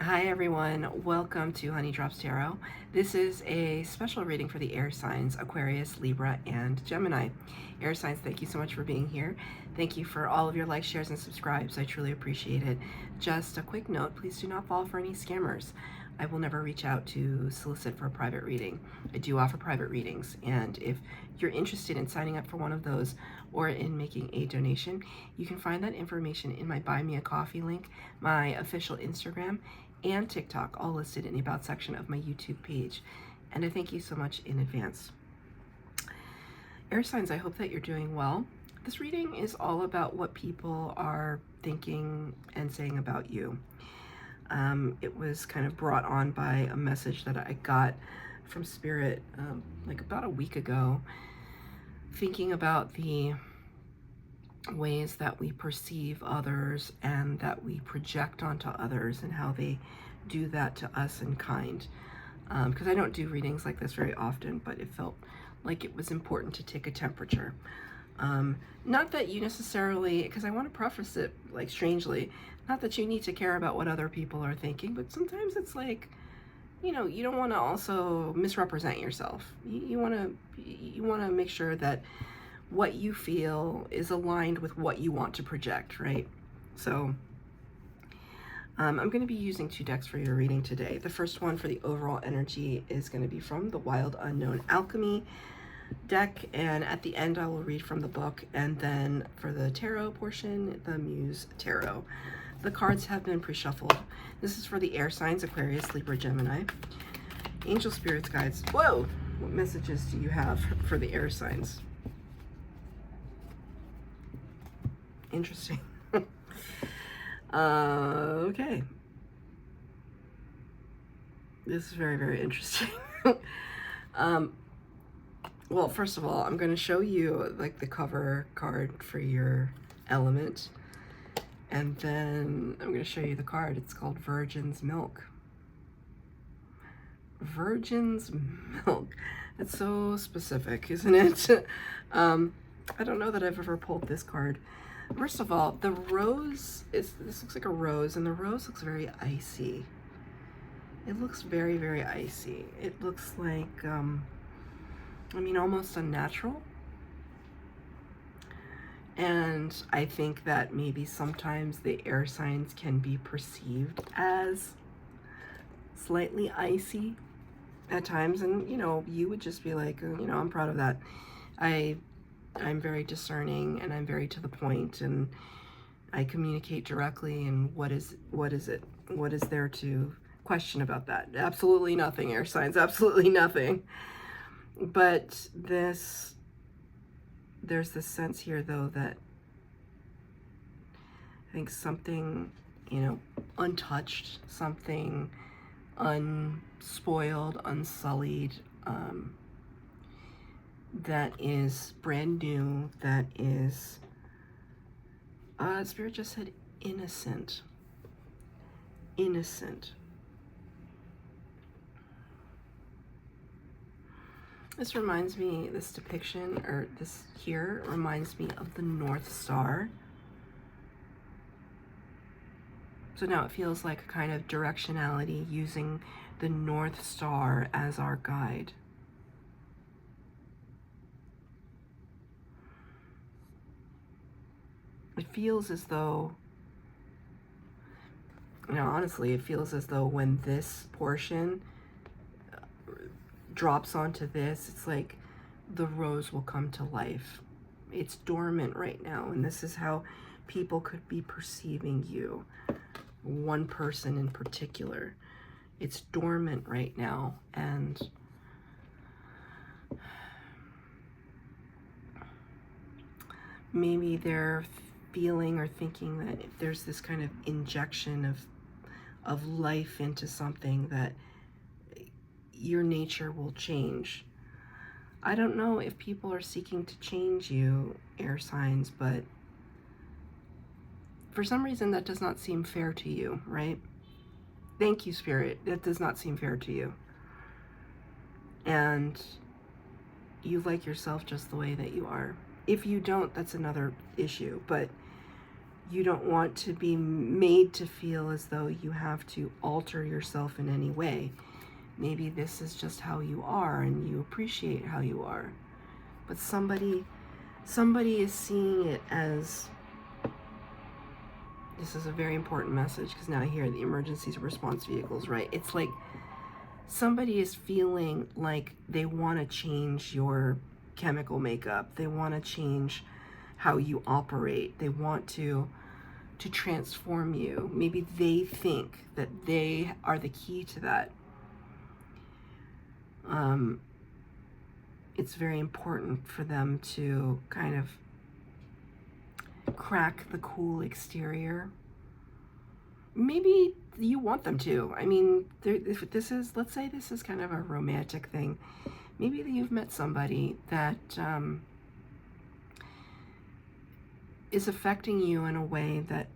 Hi everyone, welcome to Honey Drops Tarot. This is a special reading for the air signs Aquarius, Libra, and Gemini. Air signs, thank you so much for being here. Thank you for all of your likes, shares, and subscribes. I truly appreciate it. Just a quick note, please do not fall for any scammers. I will never reach out to solicit for a private reading. I do offer private readings, and if you're interested in signing up for one of those or in making a donation, you can find that information in my Buy Me a Coffee link, my official Instagram, and TikTok, all listed in the About section of my YouTube page. And I thank you so much in advance. Air signs, I hope that you're doing well. This reading is all about what people are thinking and saying about you. It was kind of brought on by a message that I got from Spirit like about a week ago, thinking about the ways that we perceive others and that we project onto others and how they do that to us in kind. Because I don't do readings like this very often, but it felt like it was important to take a temperature. Not that you necessarily, because I want to preface it like strangely, not that you need to care about what other people are thinking, but sometimes it's like, you know, you don't want to also misrepresent yourself. You want to make sure that what you feel is aligned with what you want to project, right? So I'm going to be using two decks for your reading today. The first one for the overall energy is going to be from the Wild Unknown Alchemy deck, and at the end I will read from the book, and then for the tarot portion, the Muse Tarot. The cards have been pre-shuffled. This is for the air signs, Aquarius, Libra, Gemini. Angel Spirits, Guides. Whoa! What messages do you have for the air signs? Interesting. Okay. This is very, very interesting. Well, first of all, I'm going to show you like the cover card for your element. And then I'm going to show you the card. It's called Virgin's Milk. Virgin's Milk. That's so specific, isn't it? I don't know that I've ever pulled this card. First of all, the rose is, this looks like a rose, and the rose looks very icy. It looks very, very icy. It looks like, I mean, almost unnatural. And I think that maybe sometimes the air signs can be perceived as slightly icy at times. And, you know, you would just be like, you know, I'm proud of that. I'm very discerning, and I'm very to the point, and I communicate directly. And what is it? What is there to question about that? Absolutely nothing, air signs, absolutely nothing. But there's this sense here, though, that I think something, you know, untouched, something unspoiled, unsullied, that is brand new, that is, Spirit just said innocent. Innocent. This reminds me, this depiction, or this here, reminds me of the North Star. So now it feels like a kind of directionality using the North Star as our guide. It feels as though, you know, honestly, it feels as though when this portion drops onto this, it's like the rose will come to life. It's dormant right now, and this is how people could be perceiving you. One person in particular. It's dormant right now, and maybe they're feeling or thinking that if there's this kind of injection of life into something, that your nature will change. I don't know if people are seeking to change you, air signs, but for some reason that does not seem fair to you, right? Thank you, Spirit. That does not seem fair to you. And you like yourself just the way that you are. If you don't, that's another issue, but You don't want to be made to feel as though you have to alter yourself in any way. Maybe this is just how you are and you appreciate how you are. But somebody is seeing it as, this is a very important message, because now I hear the emergency response vehicles, right? It's like somebody is feeling like they want to change your chemical makeup. They want to change how you operate. They want to transform you. Maybe they think that they are the key to that. It's very important for them to kind of crack the cool exterior. Maybe you want them to. I mean, if this is, let's say this is kind of a romantic thing. Maybe you've met somebody that is affecting you in a way that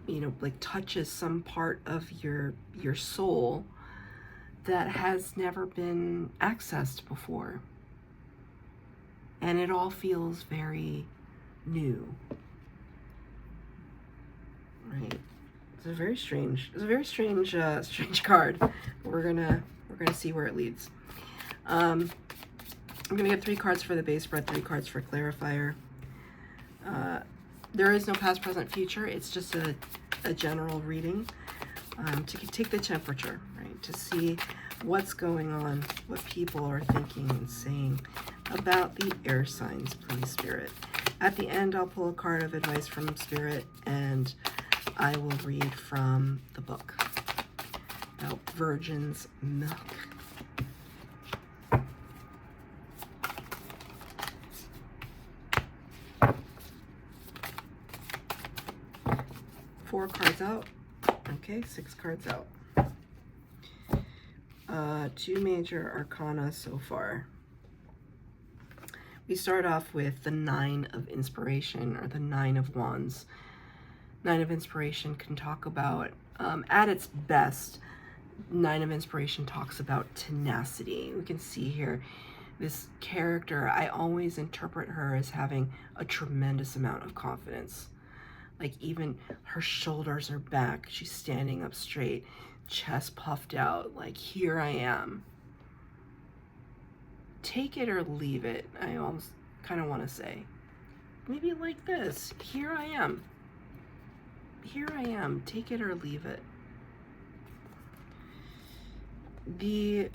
you know, like touches some part of your soul that has never been accessed before, and it all feels very new, right? It's a very strange strange card. We're gonna see where it leads. I'm gonna get 3 cards for the base spread, 3 cards for clarifier. There is no past, present, future. It's just a general reading to take the temperature, right? To see what's going on, what people are thinking and saying about the air signs, please, Spirit. At the end, I'll pull a card of advice from Spirit, and I will read from the book about Virgin's Milk. Four cards out. Okay, 6 cards out. 2 major arcana so far. We start off with the 9 of Inspiration, or the 9 of Wands. 9 of Inspiration can talk about, at its best, 9 of Inspiration talks about tenacity. We can see here, this character, I always interpret her as having a tremendous amount of confidence. Like, even her shoulders are back, she's standing up straight, chest puffed out, like, here I am. Take it or leave it, I almost kind of want to say. Maybe like this, here I am. Here I am, take it or leave it. The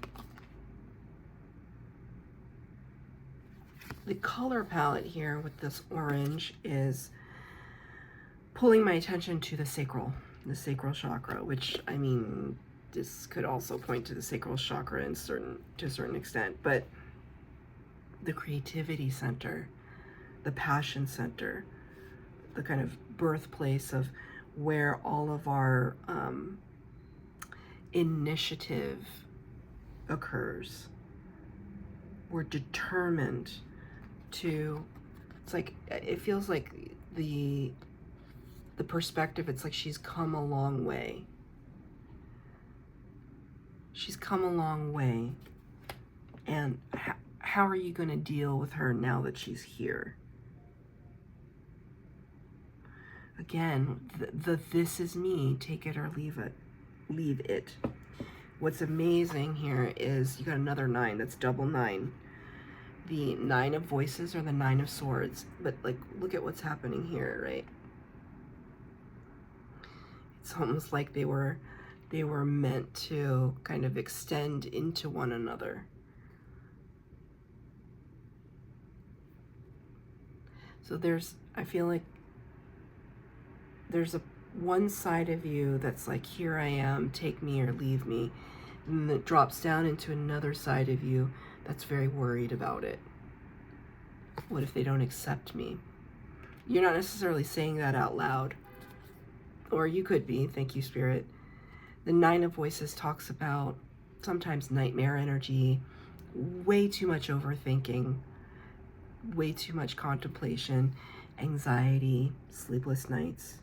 color palette here with this orange is pulling my attention to the sacral chakra, which, I mean, this could also point to the sacral chakra to a certain extent, but the creativity center, the passion center, the kind of birthplace of where all of our initiative occurs. We're determined to, it's like, it feels like the perspective, it's like she's come a long way. She's come a long way. And how are you going to deal with her now that she's here? Again, this is me, take it or leave it. Leave it. What's amazing here is you got another 9, that's double 9. The 9 of Voices or the 9 of Swords. But, like, look at what's happening here, right? It's almost like they were meant to kind of extend into one another. So I feel like there's one side of you that's like, here I am, take me or leave me. And it drops down into another side of you that's very worried about it. What if they don't accept me? You're not necessarily saying that out loud. Or you could be, thank you, Spirit. The 9 of Voices talks about sometimes nightmare energy, way too much overthinking, way too much contemplation, anxiety, sleepless nights.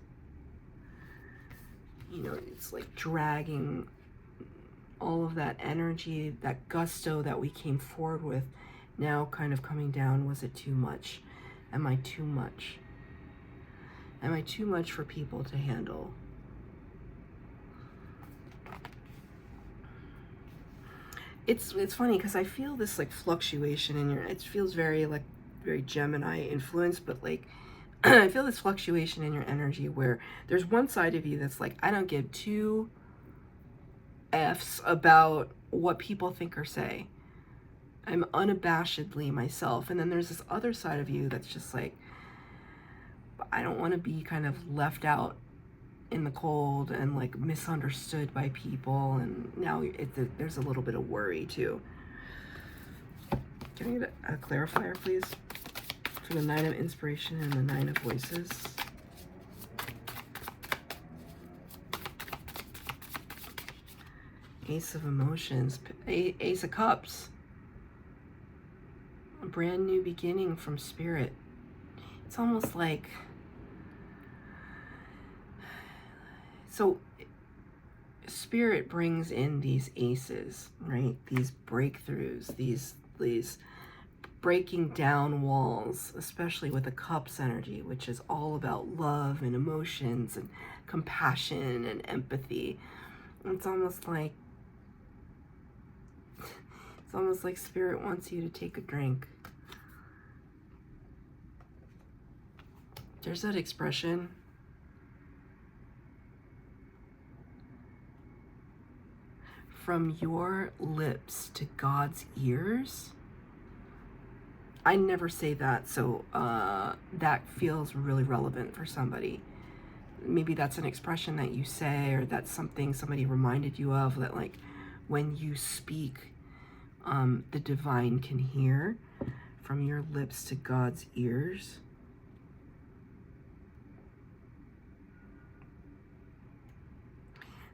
You know, it's like dragging all of that energy, that gusto that we came forward with, now kind of coming down. Was it too much? Am I too much? Am I too much for people to handle? It's funny because I feel this like fluctuation in your, it feels very like very Gemini influence, but like I feel this fluctuation in your energy where there's one side of you that's like, I don't give two F's about what people think or say. I'm unabashedly myself. And then there's this other side of you that's just like, I don't want to be kind of left out in the cold and like misunderstood by people. And now there's a little bit of worry too. Can I get a clarifier, please? For the 9 of Inspiration and the 9 of Voices. Ace of Emotions. Ace of Cups. A brand new beginning from Spirit. It's almost like... So, Spirit brings in these aces, right? These breakthroughs, these breaking down walls, especially with the Cups energy, which is all about love and emotions and compassion and empathy. It's almost like Spirit wants you to take a drink. There's that expression, from your lips to God's ears. I never say that, so that feels really relevant for somebody. Maybe that's an expression that you say, or that's something somebody reminded you of, that like when you speak, the divine can hear. From your lips to God's ears.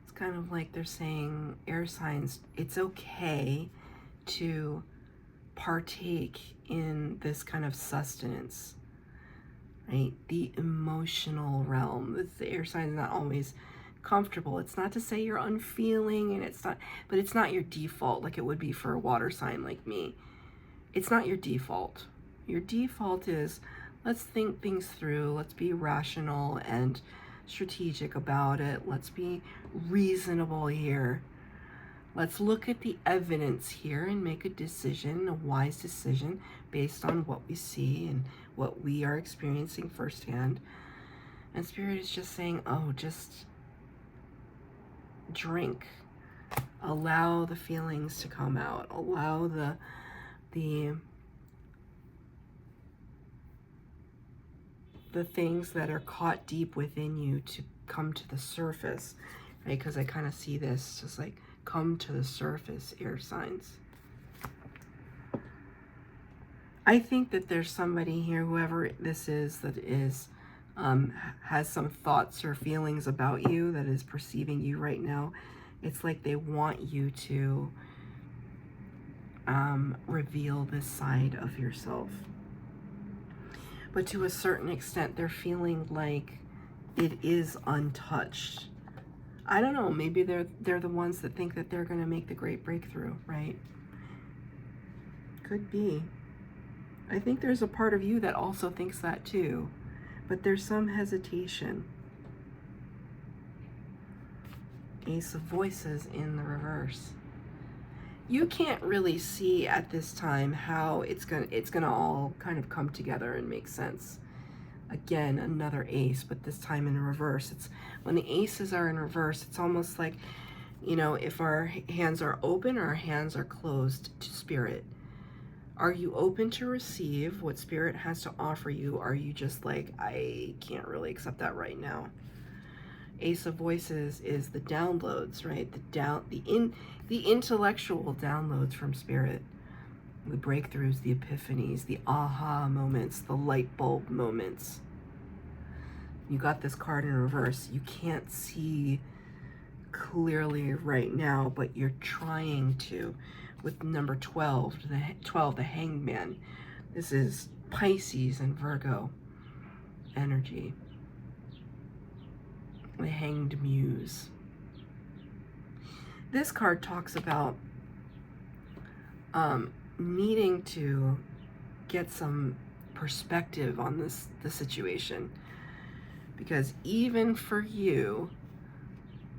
It's kind of like they're saying, air signs, it's okay to partake in this kind of sustenance, right? The emotional realm. The air sign is not always comfortable. It's not to say you're unfeeling, and it's not, but it's not your default like it would be for a water sign like me. It's not your default. Your default is, let's think things through. Let's be rational and strategic about it. Let's be reasonable here. Let's look at the evidence here and make a decision, a wise decision, based on what we see and what we are experiencing firsthand. And Spirit is just saying, oh, just drink. Allow the feelings to come out. Allow the things that are caught deep within you to come to the surface, right? Because I kind of see this just like come to the surface, air signs. I think that there's somebody here, whoever this is, that is has some thoughts or feelings about you, that is perceiving you right now. It's like they want you to reveal this side of yourself. But to a certain extent, they're feeling like it is untouched. I don't know, maybe they're the ones that think that they're going to make the great breakthrough, right? Could be. I think there's a part of you that also thinks that too, but there's some hesitation. Ace of Voices in the reverse. You can't really see at this time how it's gonna all kind of come together and make sense. Again, another ace, but this time in reverse. It's when the aces are in reverse, it's almost like, you know, if our hands are open or our hands are closed to Spirit. Are you open to receive what Spirit has to offer you? Are you just like, I can't really accept that right now? Ace of Voices is the downloads, right? The intellectual downloads from Spirit, the breakthroughs, the epiphanies, the aha moments, the light bulb moments. You got this card in reverse. You can't see clearly right now, but you're trying to. With number 12, the Hanged Man. This is Pisces and Virgo energy. The Hanged Muse. This card talks about needing to get some perspective on the situation. Because even for you,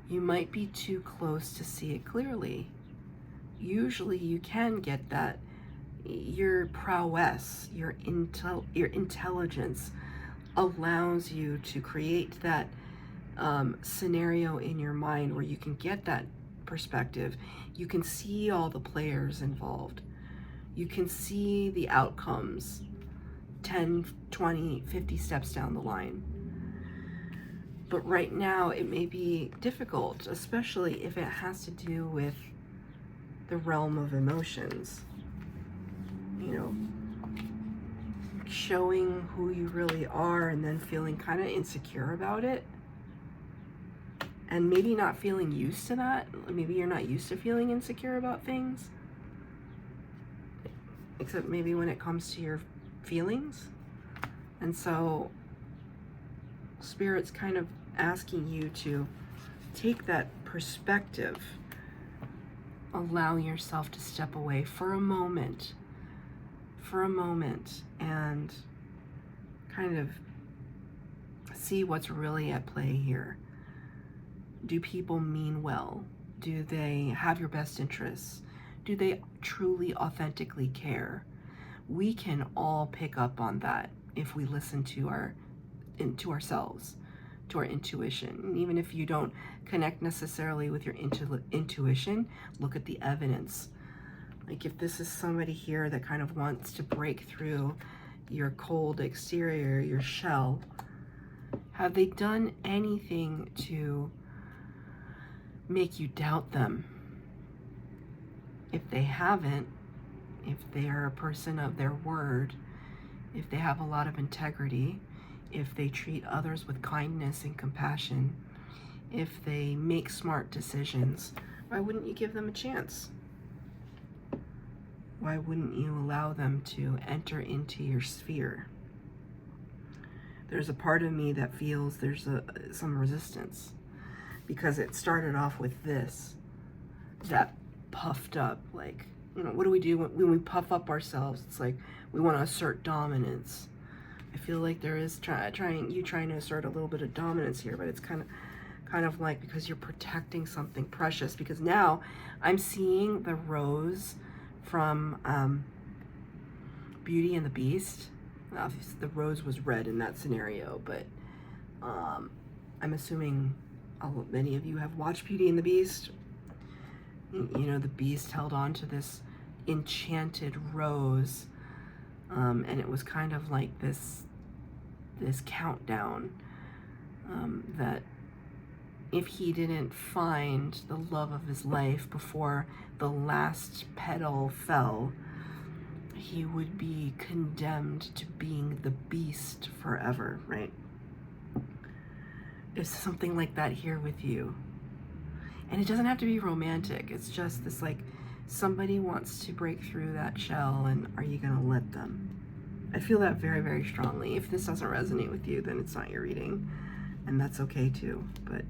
you might be too close to see it clearly. Usually you can get that. Your prowess, your intelligence allows you to create that scenario in your mind where you can get that perspective. You can see all the players involved. You can see the outcomes 10, 20, 50 steps down the line. But right now it may be difficult, especially if it has to do with the realm of emotions. You know, showing who you really are and then feeling kind of insecure about it. And maybe not feeling used to that. Maybe you're not used to feeling insecure about things. Except maybe when it comes to your feelings. And so Spirit's kind of asking you to take that perspective. Allow yourself to step away for a moment and kind of see what's really at play here. Do people mean well? Do they have your best interests? Do they truly, authentically care? We can all pick up on that if we listen to ourselves, to our intuition. And even if you don't connect necessarily with your intuition, look at the evidence. Like if this is somebody here that kind of wants to break through your cold exterior, your shell, have they done anything to make you doubt them? If they haven't, if they are a person of their word, if they have a lot of integrity, if they treat others with kindness and compassion, if they make smart decisions, why wouldn't you give them a chance? Why wouldn't you allow them to enter into your sphere? There's a part of me that feels there's some resistance because it started off with this, that puffed up, like, you know, what do we do when we puff up ourselves? It's like we want to assert dominance. I feel like there is trying to assert a little bit of dominance here, but it's kind of like because you're protecting something precious. Because now I'm seeing the rose from Beauty and the Beast. Obviously, the rose was red in that scenario, but I'm assuming many of you have watched Beauty and the Beast. You know, the beast held on to this enchanted rose, and it was kind of like this countdown that if he didn't find the love of his life before the last petal fell, he would be condemned to being the beast forever, right? There's something like that here with you. And it doesn't have to be romantic. It's just this, like, somebody wants to break through that shell, and are you going to let them? I feel that very, very strongly. If this doesn't resonate with you, then it's not your reading, and that's okay too. But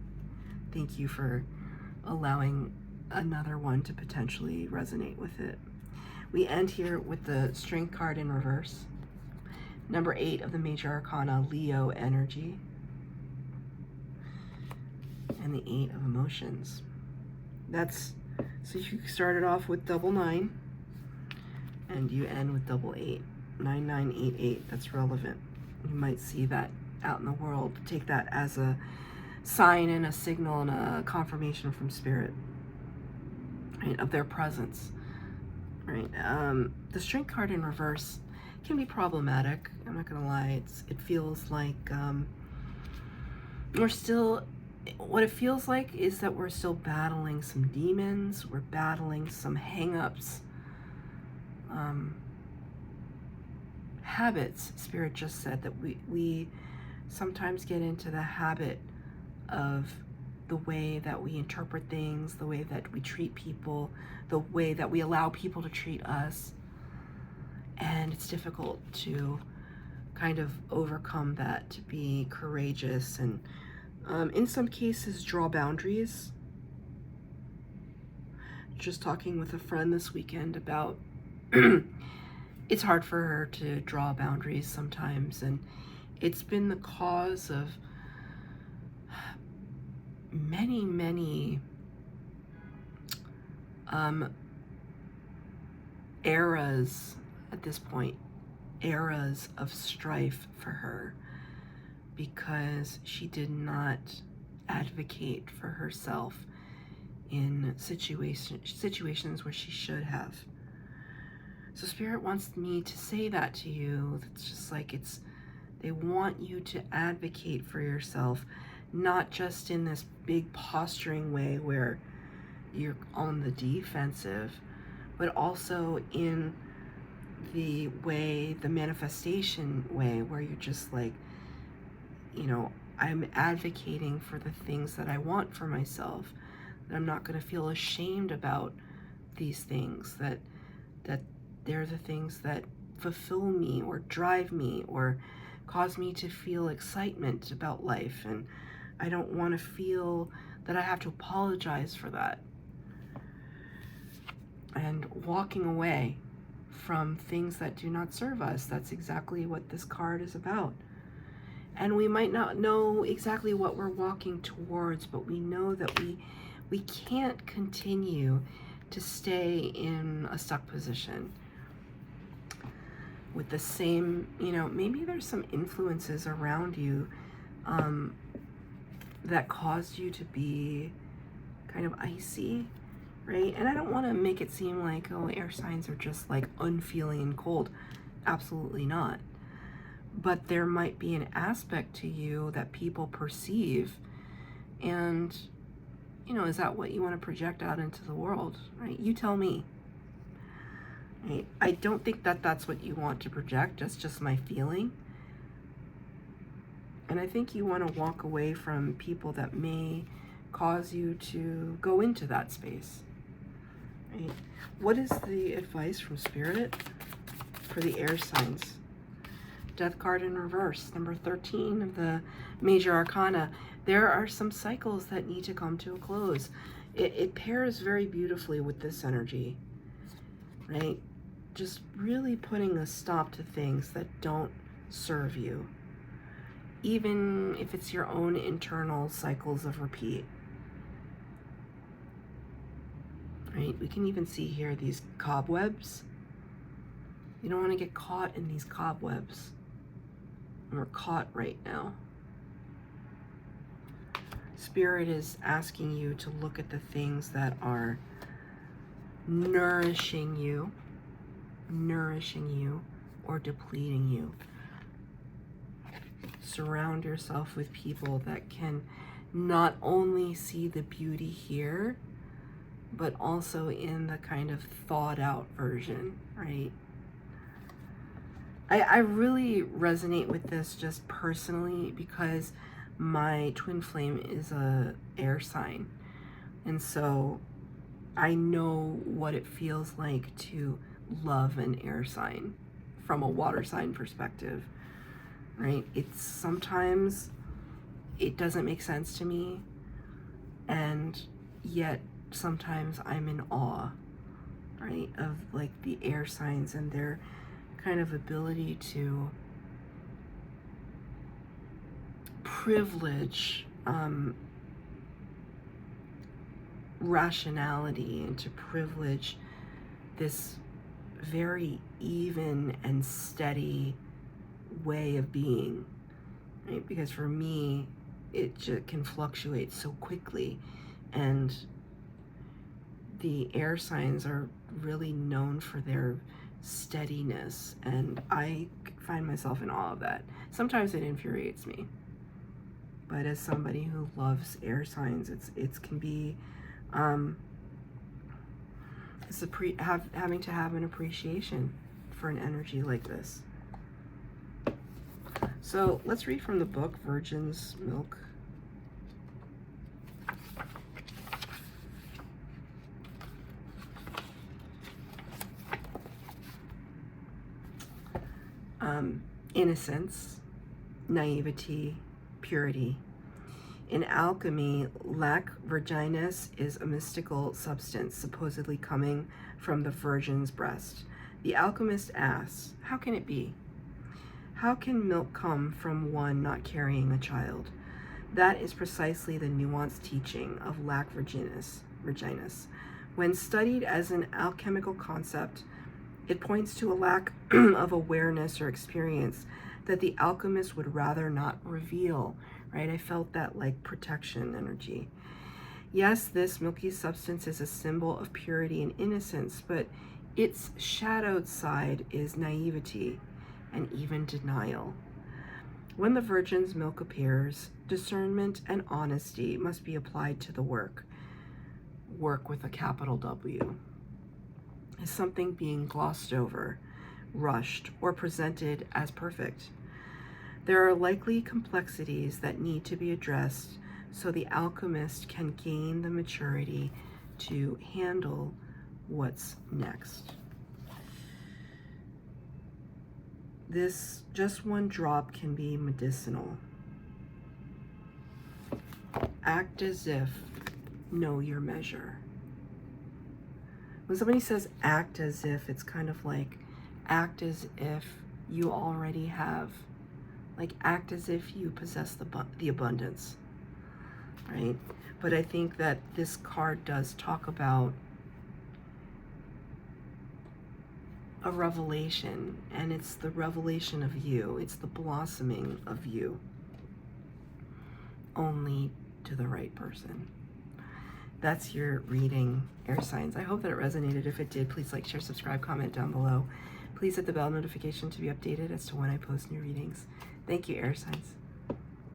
thank you for allowing another one to potentially resonate with it. We end here with the Strength card in reverse. Number 8 of the Major Arcana, Leo energy. And the 8 of Emotions. So you started off with double 9 and you end with double 8. 9988, that's relevant. You might see that out in the world. Take that as a sign and a signal and a confirmation from Spirit, right, of their presence, right? The Strength card in reverse can be problematic. I'm not gonna lie. It feels like what it feels like is that we're still battling some demons. We're battling some hang-ups. Habits. Spirit just said that we sometimes get into the habit of the way that we interpret things, the way that we treat people, the way that we allow people to treat us. And it's difficult to kind of overcome that, to be courageous and in some cases draw boundaries. Just talking with a friend this weekend about it's hard for her to draw boundaries sometimes, and it's been the cause of many eras at this point, eras of strife for her, because she did not advocate for herself in situations where she should have. So Spirit wants me to say that to you. It's just like they want you to advocate for yourself, not just in this big posturing way where you're on the defensive, but also in the way, the manifestation way, where you're just like, you know, I'm advocating for the things that I want for myself, that I'm not going to feel ashamed about these things, that they're the things that fulfill me or drive me or cause me to feel excitement about life, and I don't want to feel that I have to apologize for that. And walking away from things that do not serve us, that's exactly what this card is about. And we might not know exactly what we're walking towards, but we know that we can't continue to stay in a stuck position with the same, you know, maybe there's some influences around you that caused you to be kind of icy, right? And I don't want to make it seem like, oh, air signs are just like unfeeling and cold. Absolutely not. But there might be an aspect to you that people perceive, and, you know, is that what you want to project out into the world, right? You tell me. Right? I don't think that that's what you want to project. That's just my feeling. And I think you want to walk away from people that may cause you to go into that space. Right? What is the advice from Spirit for the air signs? Death card in reverse, number 13 of the major arcana. There are some cycles that need to come to a close. It pairs very beautifully with this energy, right? Just really putting a stop to things that don't serve you, even if it's your own internal cycles of repeat. Right? We can even see here these cobwebs. You don't want to get caught in these cobwebs. And we're caught right now. Spirit is asking you to look at the things that are nourishing you or depleting you. Surround yourself with people that can not only see the beauty here, but also in the kind of thought out version, right? I really resonate with this just personally because my twin flame is a air sign. And so I know what it feels like to love an air sign from a water sign perspective, right? It's sometimes it doesn't make sense to me, and yet sometimes I'm in awe, right, of like the air signs and their kind of ability to privilege rationality and to privilege this very even and steady way of being, right? Because for me, it just can fluctuate so quickly, and the air signs are really known for their steadiness, and I find myself in awe of that. Sometimes it infuriates me, but as somebody who loves air signs, it can be having to have an appreciation for an energy like this. So let's read from the book Virgin's Milk. Innocence, naivety, purity. In alchemy, lac virginis is a mystical substance supposedly coming from the virgin's breast. The alchemist asks, how can it be? How can milk come from one not carrying a child? That is precisely the nuanced teaching of lac virginis. When studied as an alchemical concept, it points to a lack of awareness or experience that the alchemist would rather not reveal, right? I felt that like protection energy. Yes, this milky substance is a symbol of purity and innocence, but its shadowed side is naivety and even denial. When the virgin's milk appears, discernment and honesty must be applied to the work. Work with a capital W. Is something being glossed over, rushed, or presented as perfect? There are likely complexities that need to be addressed so the alchemist can gain the maturity to handle what's next. This just one drop can be medicinal. Act as if, know your measure. When somebody says act as if, it's kind of like act as if you already have, like act as if you possess the abundance, right? But I think that this card does talk about a revelation, and it's the revelation of you. It's the blossoming of you, only to the right person. That's your reading, air signs. I hope that it resonated. If it did, please like, share, subscribe, comment down below. Please hit the bell notification to be updated as to when I post new readings. Thank you, air signs.